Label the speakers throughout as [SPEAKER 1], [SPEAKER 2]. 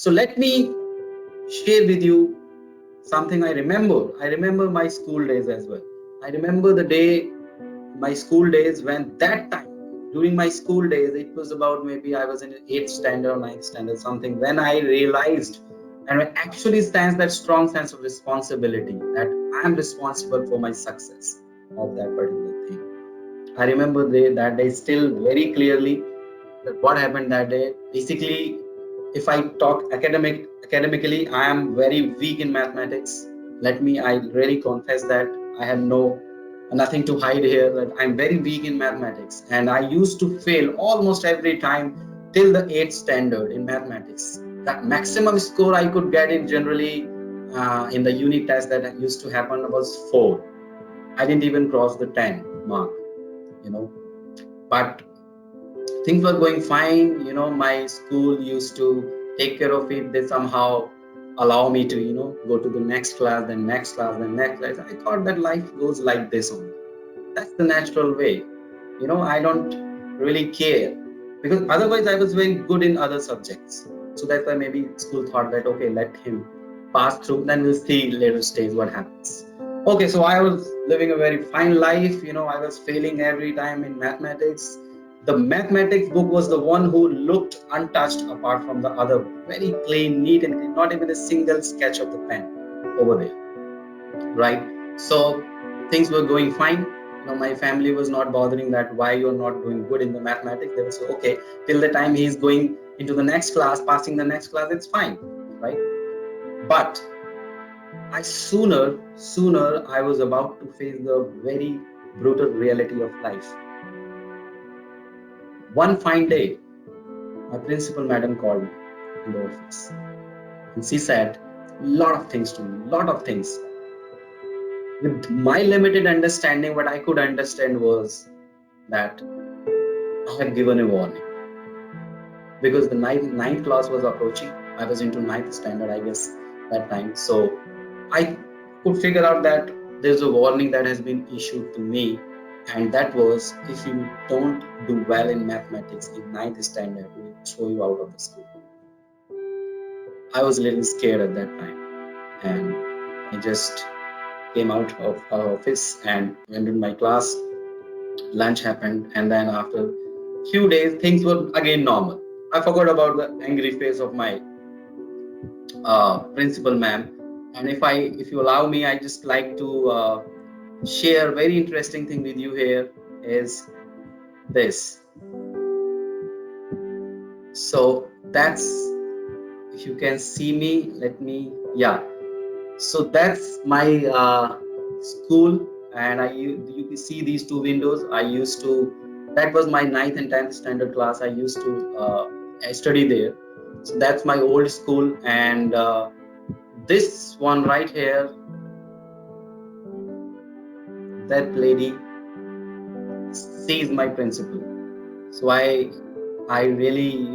[SPEAKER 1] So let me share with you something I remember. I remember my school days as well. I remember the day, my school days, when that time, during my school days, it was about maybe I was in 8th standard or 9th standard, something, when I realized and when actually stands that strong sense of responsibility that I am responsible for my success of that particular thing. I remember that day still very clearly, that what happened that day. Basically, if I talk academically, I am very weak in mathematics. I really confess that I have nothing to hide here. That I'm very weak in mathematics, and I used to fail almost every time till the 8th standard in mathematics. That maximum score I could get in generally in the unit test that used to happen was 4. I didn't even cross the 10 mark, you know. But things were going fine. My school used to take care of it. They somehow allow me to, go to the next class, then next class, then next class. I thought that life goes like this only. That's the natural way. I don't really care, because otherwise I was very good in other subjects. So that's why maybe school thought that, okay, let him pass through, then we'll see later stage what happens. Okay, so I was living a very fine life. I was failing every time in mathematics. The mathematics book was the one who looked untouched apart from the other one. Very clean, neat and clean, not even a single sketch of the pen over there, right? So things were going fine. My family was not bothering that why you're not doing good in the mathematics. They would say, okay, till the time he's going into the next class, passing the next class, it's fine, right? But sooner I was about to face the very brutal reality of life. One fine day, my principal madam called me in the office, and she said a lot of things to me, lot of things. With my limited understanding, what I could understand was that I have given a warning, because the ninth class was approaching. I was into ninth standard, I guess, that time. So I could figure out that there's a warning that has been issued to me, and that was, if you don't do well in mathematics in ninth standard, we will throw you out of the school. I was a little scared at that time, and I just came out of our office and went in my class. Lunch happened, and then after few days, things were again normal. I forgot about the angry face of my principal ma'am, and if you allow me, I just like to share a very interesting thing with you here. Is this? So that's, if you can see me, yeah. So that's my school, and you can see these two windows. That was my 9th and 10th standard class. I used to study there. So that's my old school, and this one right here, that lady, she is my principal. So I really,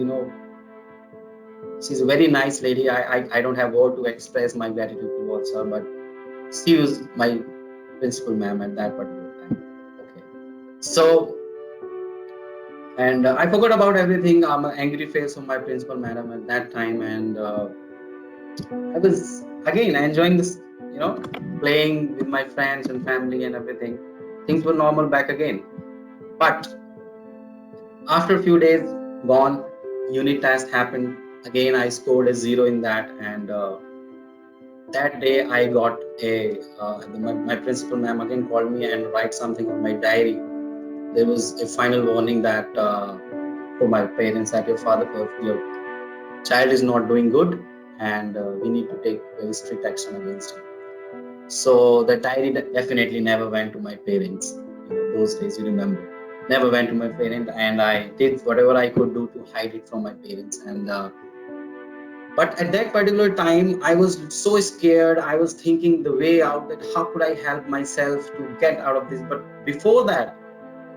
[SPEAKER 1] she's a very nice lady. I don't have word to express my gratitude towards her, but she was my principal ma'am at that particular time. Okay. So, and I forgot about everything. I'm an angry face of my principal madam at that time, and I was again enjoying this, playing with my friends and family and everything. Things were normal back again. But after a few days gone, unit test happened. Again, I scored a 0 in that, and that day I got my principal ma'am again called me and write something on my diary. There was a final warning that for my parents, that your child is not doing good, and we need to take very strict action against him. So the diary definitely never went to my parents. Those days, you remember, never went to my parents, and I did whatever I could do to hide it from my parents. And but at that particular time, I was so scared. I was thinking the way out, that how could I help myself to get out of this. But before that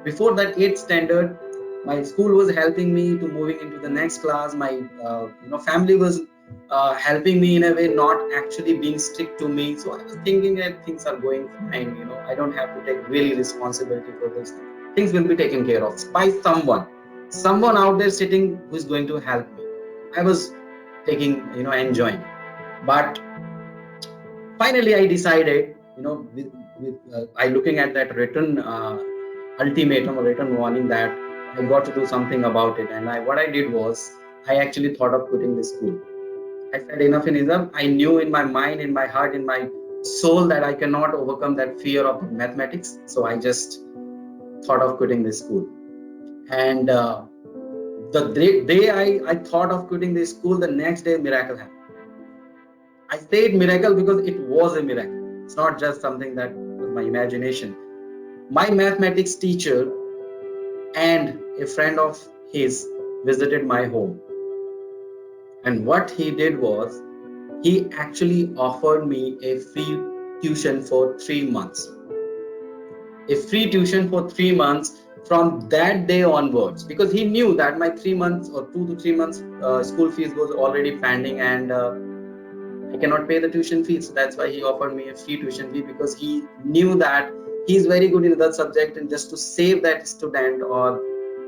[SPEAKER 1] 8th standard, my school was helping me to moving into the next class. My family was helping me in a way, not actually being strict to me. So I was thinking that things are going fine. I don't have to take really responsibility for this. Things will be taken care of by someone out there sitting who is going to help me. I was taking, enjoying. But finally I decided, I looking at that written ultimatum or written warning, that I got to do something about it. And what I did was, I actually thought of quitting the school. I said enough is enough. I knew in my mind, in my heart, in my soul that I cannot overcome that fear of mathematics. So I just thought of quitting the school. And the day I thought of quitting the school, the next day miracle happened. I said miracle because it was a miracle. It's not just something that was my imagination. My mathematics teacher and a friend of his visited my home. And what he did was, he actually offered me a free tuition for 3 months. A free tuition for 3 months from that day onwards, because he knew that my 3 months or 2 to 3 months school fees was already pending, and I cannot pay the tuition fees. So that's why he offered me a free tuition fee, because he knew that he's very good in that subject, and just to save that student or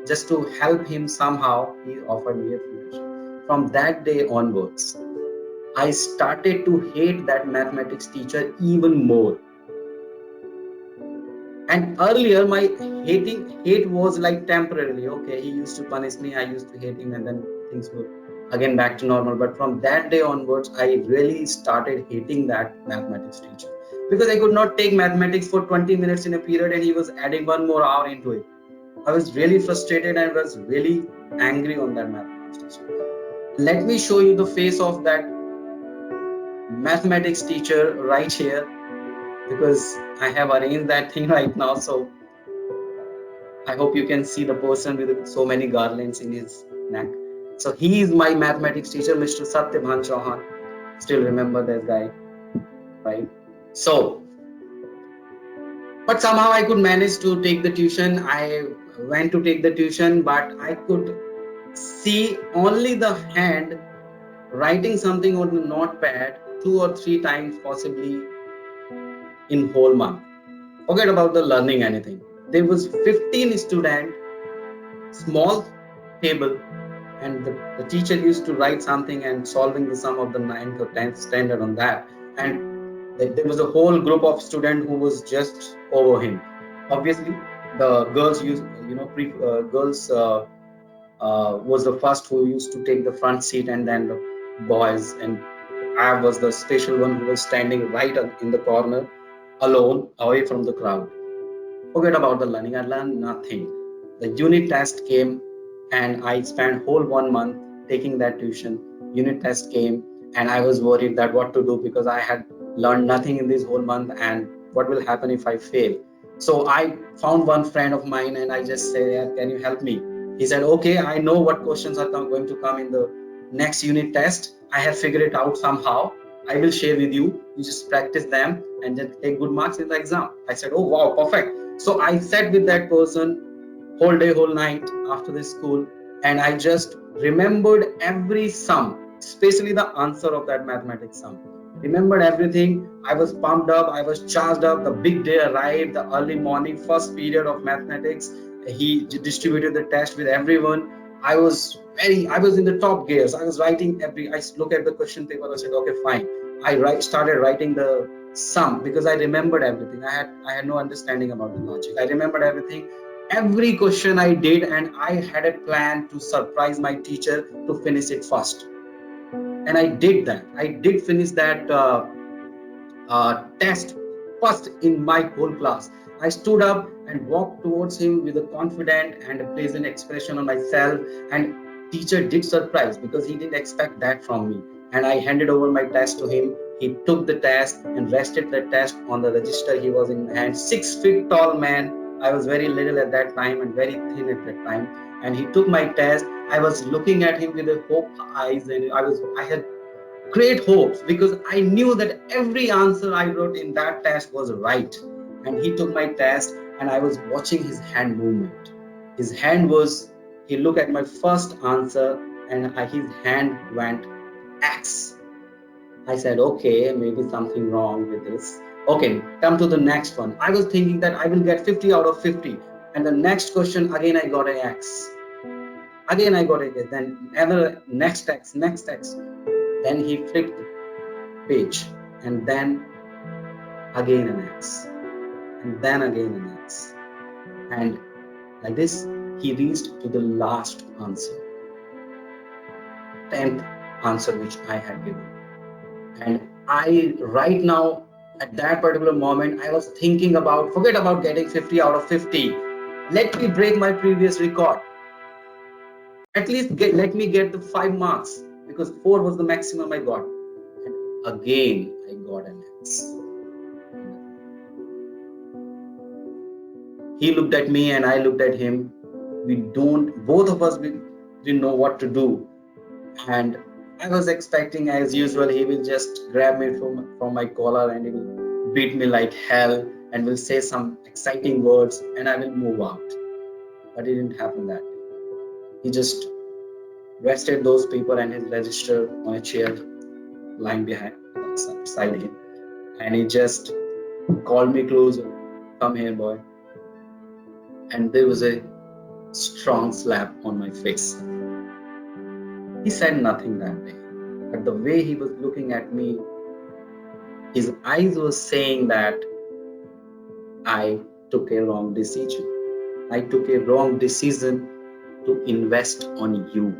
[SPEAKER 1] just to help him somehow, he offered me a free tuition. From that day onwards, I started to hate that mathematics teacher even more. And earlier, my hate was like temporarily. Okay, he used to punish me, I used to hate him, and then things were again back to normal. But from that day onwards, I really started hating that mathematics teacher, because I could not take mathematics for 20 minutes in a period, and he was adding 1 more hour into it. I was really frustrated and was really angry on that mathematics teacher. Let me show you the face of that mathematics teacher right here, because I have arranged that thing right now. So I hope you can see the person with so many garlands in his neck. So he is my mathematics teacher, Mr. Satyabhan Chauhan. Still remember that guy, right? So, but somehow I could manage to take the tuition. I went to take the tuition, but I could see only the hand writing something on the notepad 2 or 3 times possibly in whole month. Forget about the learning anything. There was 15 student, small table, and the teacher used to write something and solving the sum of the 9th or 10th standard on that. And there was a whole group of students who was just over him. Obviously, the girls used, girls was the first who used to take the front seat, and then the boys. And I was the special one who was standing right in the corner, alone, away from the crowd. Forget about the learning. I learned nothing. The unit test came, and I spent whole 1 month taking that tuition. Unit test came, and I was worried that what to do, because I had learned nothing in this whole month, and what will happen if I fail. So I found one friend of mine, and I just said, yeah, can you help me? He said, okay, I know what questions are going to come in the next unit test. I have figured it out somehow. I will share with you. You just practice them and then take good marks in the exam. I said, oh wow, perfect. So I sat with that person whole day, whole night after the school, and I just remembered every sum, especially the answer of that mathematics sum. Remembered everything. I was pumped up, I was charged up. The big day arrived, the early morning, first period of mathematics. He distributed the test with everyone. I was in the top gears. I was writing I look at the question paper, I said, okay, fine. I started writing the sum, because I remembered everything. I had no understanding about the logic. I remembered everything. Every question I did, and I had a plan to surprise my teacher to finish it first. And I did that. I did finish that test first in my whole class. I stood up and walked towards him with a confident and a pleasant expression on myself. And teacher did surprise, because he didn't expect that from me. And I handed over my test to him. He took the test and rested the test on the register he was in hand. 6 feet tall man. I was very little at that time and very thin at that time. And he took my test. I was looking at him with a hope eyes, and I had great hopes, because I knew that every answer I wrote in that test was right. And he took my test, and I was watching his hand movement. He looked at my first answer, and his hand went X. I said, okay, maybe something wrong with this. Okay, come to the next one. I was thinking that I will get 50 out of 50. And the next question, again, I got an X. Again, I got it. Then next X. Then he flipped the page, and then again an X, and then again an X. And like this, he reached to the last answer, 10th answer which I had given. And I, right now, at that particular moment, I was thinking about, forget about getting 50 out of 50. Let me break my previous record. At least let me get the 5 marks, because 4 was the maximum I got. And again, I got an X. He looked at me and I looked at him. Both of us, we didn't know what to do. And I was expecting, as usual, he will just grab me from my collar and he will beat me like hell and will say some exciting words and I will move out. But it didn't happen that day. He just rested those paper and his register on a chair lying beside him. And he just called me closer. Come here, boy. And there was a strong slap on my face. He said nothing that day, but the way he was looking at me, his eyes were saying that I took a wrong decision. I took a wrong decision to invest on you.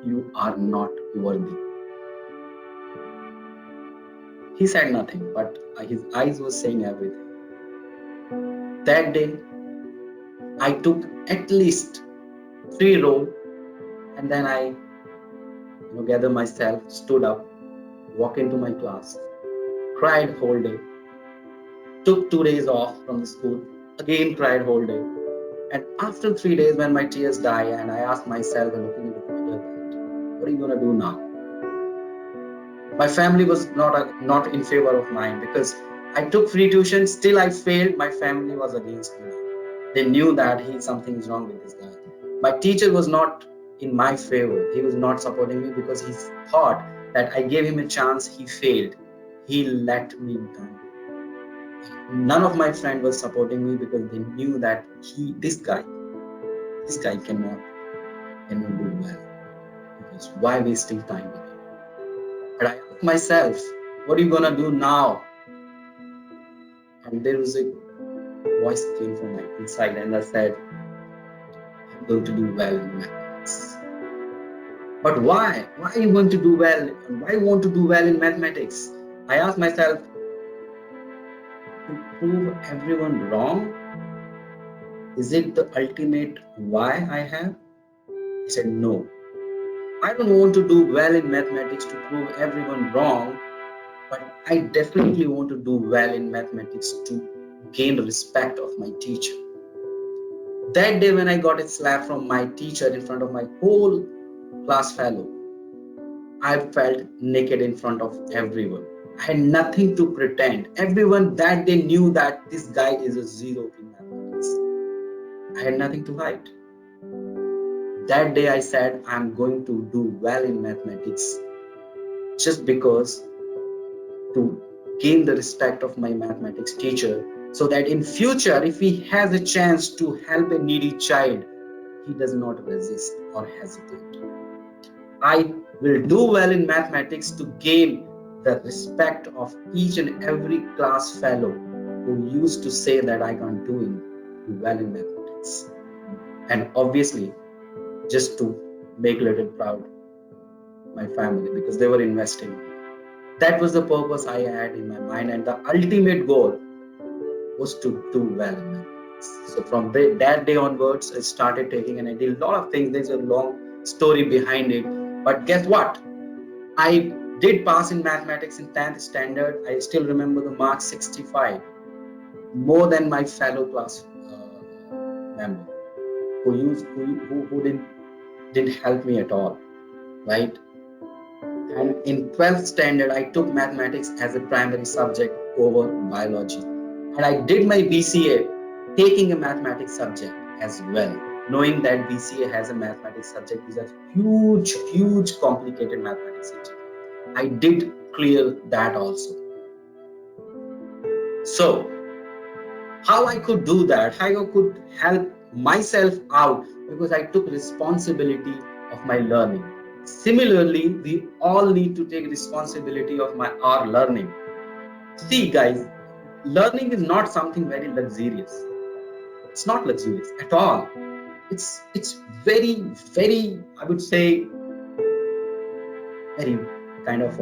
[SPEAKER 1] You are not worthy. He said nothing, but his eyes were saying everything. That day, I took at least 3 rolls, and then I gathered myself, stood up, walked into my class, cried whole day, took 2 days off from the school, again cried whole day. And after 3 days, when my tears died, and I asked myself, looking into the mirror, what are you going to do now? My family was not in favor of mine, because I took free tuition, still I failed. My family was against me. They knew that something is wrong with this guy. My teacher was not in my favor. He was not supporting me because he thought that I gave him a chance. He failed. He let me down. None of my friends was supporting me because they knew that this guy cannot do well. Because why wasting time with him? But I asked myself, what are you gonna do now? And there was a voice came from my inside, and I said, I'm going to do well in mathematics. But why? Why are you going to do well? Why you want to do well in mathematics? I asked myself, to prove everyone wrong? Is it the ultimate why I have? I said, no. I don't want to do well in mathematics to prove everyone wrong, but I definitely want to do well in mathematics to gain the respect of my teacher. That day when I got a slap from my teacher in front of my whole class fellow, I felt naked in front of everyone. I had nothing to pretend. Everyone that day knew that this guy is a zero in mathematics. I had nothing to hide. That day I said, I'm going to do well in mathematics just because to gain the respect of my mathematics teacher, so that in future, if he has a chance to help a needy child, he does not resist or hesitate. I will do well in mathematics to gain the respect of each and every class fellow who used to say that I can't do well in mathematics. And obviously, just to make a little proud my family, because they were investing. That was the purpose I had in my mind, and the ultimate goal was to do well in mathematics. So from that day onwards, I started taking, and I did a lot of things. There's a long story behind it, but guess what? I did pass in mathematics in 10th standard. I still remember the mark 65, more than my fellow class member who didn't help me at all, right? And in 12th standard, I took mathematics as a primary subject over biology. And I did my BCA taking a mathematics subject as well, knowing that BCA has a mathematics subject is a huge complicated mathematics subject. I did clear that also. So how I could do that, how I could help myself out, because I took responsibility of my learning. Similarly, we all need to take responsibility of our learning. See, guys, learning is not something very luxurious. It's not luxurious at all. It's very, very, I would say, very kind of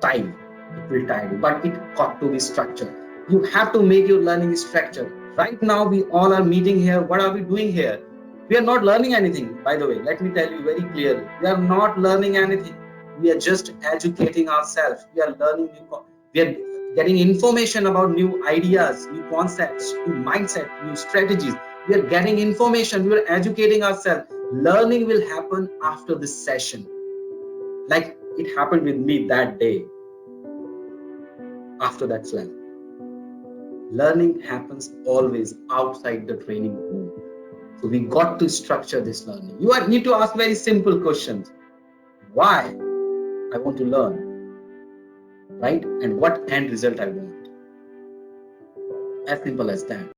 [SPEAKER 1] tight. It will tie you, but it got to be structured. You have to make your learning structured. Right now, we all are meeting here. What are we doing here? We are not learning anything, by the way. Let me tell you very clearly. We are not learning anything. We are just educating ourselves. We are learning we are getting information about new ideas, new concepts, new mindset, new strategies. We are getting information. We are educating ourselves. Learning will happen after this session, like it happened with me that day. After that slide, learning happens always outside the training room. So we got to structure this learning. You need to ask very simple questions. Why I want to learn, right? And what end result I want. As simple as that.